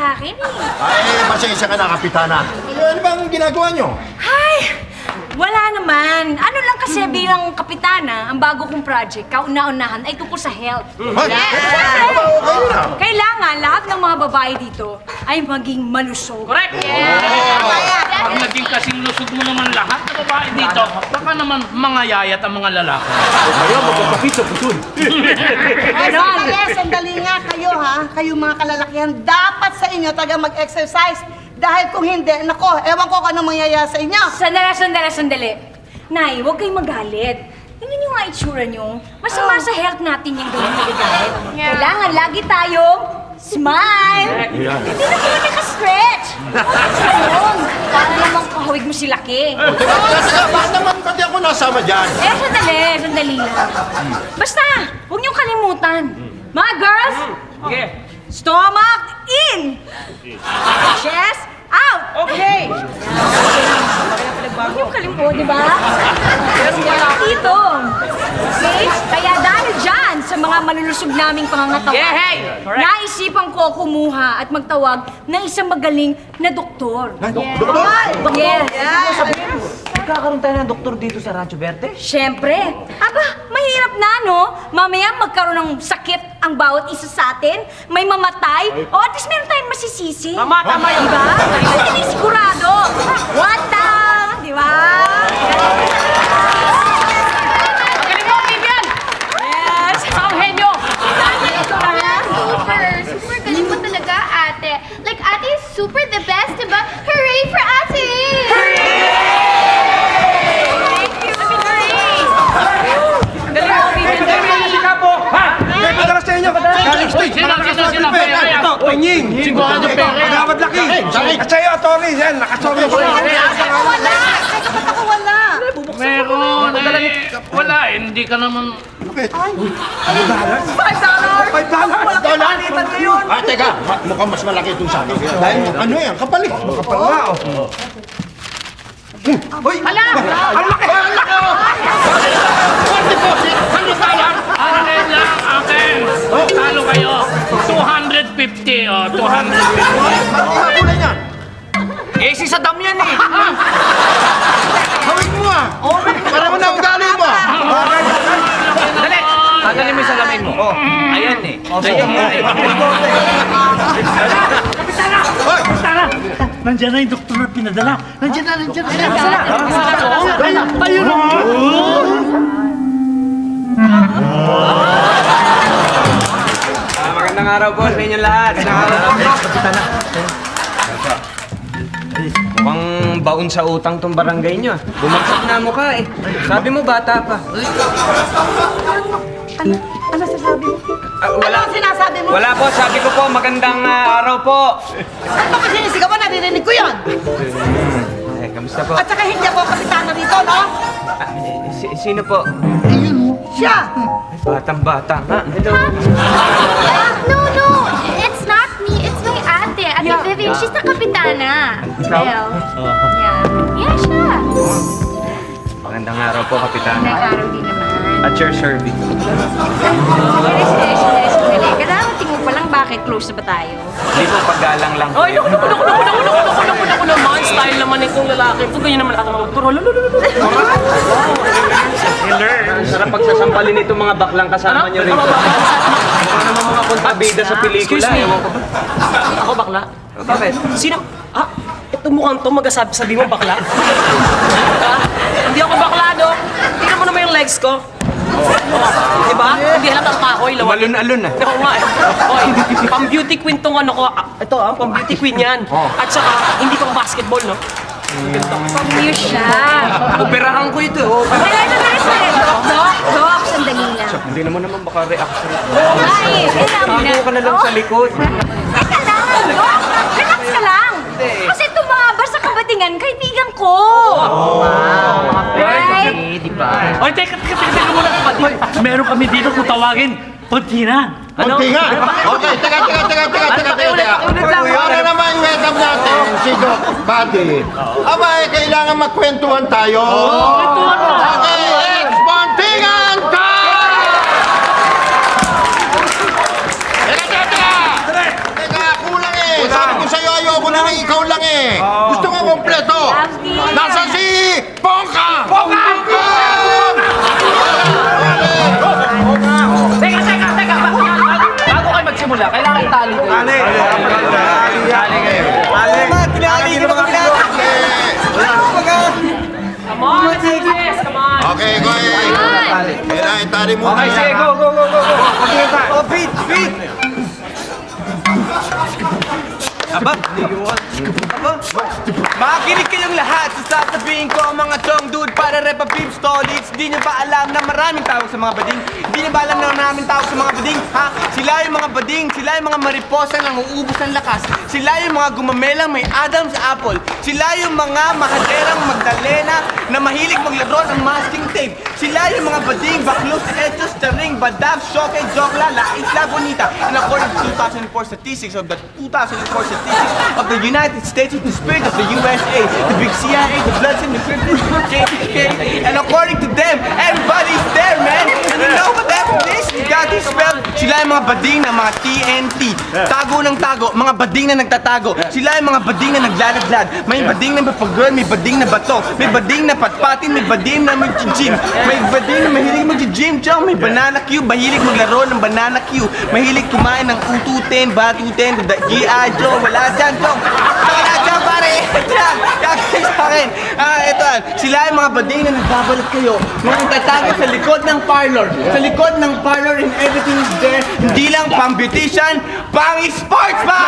sa akin eh. Ay, pasensya ka na, Kapitana. Ano bang ginagawa nyo? Ay! Wala naman. Ano lang kasi bilang kapitana, ang bago kong project, kauna-unahan, ay tungkol sa health. Kailangan lahat ng mga babae dito ay maging malusog. Correct! Pag naging kasing lusog mo naman lahat ng babae dito, baka naman mga yayat ang mga lalaki. Sandali nga kayo ha, kayo mga kalalakihan, dapat sa inyo talaga mag-exercise. Dahil kung hindi, nako, ewan ko kung anong mangyayari sa inyo. Sandali. Nay, huwag kayong magalit. Tingnan niyo nga itsura niyo. Masama sa health natin yung gawin nagagalit. Kailangan lagi tayong smile. Hindi na kayo naka-stretch. Ganun. Para naman kahawig mo si Laki. Bakit naman pati ako nasama dyan? Sandali lang. Basta, huwag niyong kalimutan. Mga girls, stomach in! Chest out! Okay! Huwag niyong kalimutan, di ba? Dito. Okay? Kaya dahil dyan sa mga malulusog naming pangangatawan, naisipan ko kumuha at magtawag ng isang magaling na doktor. Doktor? Yes. Magkakaroon tayo ng doktor dito sa Rancho Verde? Siyempre. Aba, mahirap na, no? Mamaya magkaroon ng sakit ang bawat isa sa atin. May mamatay. O at least meron tayong masisisi. Tama yun. Diba? Hindi sigurado. What the? Diba? Magaling mo, Vivian! Yes. Ang henyo! Super galing mo talaga, ate. Like, ate is super the best, diba? Hooray for ate! Galing mo, Vivian! May padalas sa inyo! Galing stage! Sino? Ito, Tonying! Sigurado pera. Magawad laki! At sa'yo, Tony! Yan, nakasorry ko! Meron wala eh. Hindi ka naman... $5! Ah, teka, mukhang mas malaki itong sa akin. Dahil ano yan, kapalit. Kapal nga, oh! Uy! Hala! Ang laki! Ang laki! Akin lang, akin! Talo kayo. 250, 250. Makulan yan. Eh, si Saddam yan eh! Hawig mo ah. Para mo na ugali mo ah. Dali! Tanggalin mo yung salamin mo. Oh, ayan eh. Ayan nga eh. Nandiyan na yung doktor na pinadala. Nandiyan na. Ayun! Magandang araw po sa inyong lahat. Mukhang baon sa utang tong barangay nyo. Bumagsak na mukha eh. Sabi mo bata pa. Ano sasabi mo? Wala. Ano ang sinasabi mo? Wala po, sabi ko po magandang araw po. Ano ba sinisigaw mo? Naririnig ko yun. Eh, kamusta po? At saka hindi ako kapitana dito, no? Sino po? Siya! Batang-bata nga. Hello. No, it's not me. It's my ate. Ate Vivian, she's the kapitana. Well, yeah, siya. Magandang araw po, Kapitana. Nag-araw din naman. At your service. Sandali. Kailangan mo pa lang bakit close na ba tayo? Hindi po paggalang lang. Ay, naku naman. Style naman itong lalaki. Ito ganyan naman ako ng doktor. Sarap pagsasampalin nito mga baklang kasama nyo rin. Mukha naman mga kontabida sa pelikula. Excuse me. Ewan ko ba? Ako bakla? Bakit? Sino? Ito mukhang to, sabi mo bakla? Hindi ako bakla, Dok. Tingnan mo naman yung legs ko. Diba? Hindi halatang kahoy. Alun-alun ah. Oo nga eh. Oy, pang-beauty queen tong ano ko. Ito pang-beauty queen yan. At saka, hindi pang basketball, no? Pag-view siya. Operahan ko ito. Sandali. Dok, sandali lang. Hindi naman baka reaction. Ay, kailangan Tago ka na lang sa likod. Teka lang, Dok. Relax ka lang. Kasi itong mga basta kabatingan, kaibigan ko. Right? Di ba? Oy, teka muna. Meron kami dito kung tawagin. Puntina. Puntingan. Okay, teka. Para naman welcome natin si Doc Buddy. Aba, kailangan magkwentuhan tayo. Okay, ex-puntingan time! Teka, kulang eh. Sabi ikaw lang eh. Gusto ko kompleto. Nasa si Pongka! Teka! Bago kayo magsimula, kailangan itali ko. Tali kayo. Tali kayo. Okay, go ahead. Kailangan itali mo. Okay, sige, go. Oh, beat. Aba, makikinig kayong lahat sa sasabihin ko ang mga tong dude para repa peeps tolits. Di nyo ba alam na maraming tawag sa mga bading? Di nyo ba alam na maraming tawag sa mga bading? Ha? Sila yung mga bading, sila yung mga mariposa na uubos ng lakas. Sila yung mga gumamelang may Adam's apple. Sila yung mga mahaderang Magdalena na mahilig maglaro ng masking tape. Sila yung mga bading, baklos, etos, taring, badab, shoke, jokla, la isla bonita. And according to 2004 statistics of the 2004 statistics of the United States of the spirit of the USA, the big CIA, the Bloods and the Clintons, the KKK, and according to them, everybody's there, man. And you know what after this? You got this spelled. Sila yung mga bading na mga TNT. Tago ng tago, mga bading na nagtatago. Sila yung mga bading na naglalaglag. May bading na mapag-girl, may bading na bato. May bading na patpatin, may bading na mag-gym. May bading na mahilig mag-gym, chong. May banana Q, mahilig maglaro ng banana Q. Mahilig kumain ng ututin, batuten, G.I. Joe. Wala dyan, chong. Wala dyan, pare. Yan, kakay sa akin. Ito, sila yung mga bading na nagbabalat kayo. Mga nagtatago sa likod ng parlor. Sa likod ng parlor and everything is there. Hindi lang pang beautician, pang sports ba?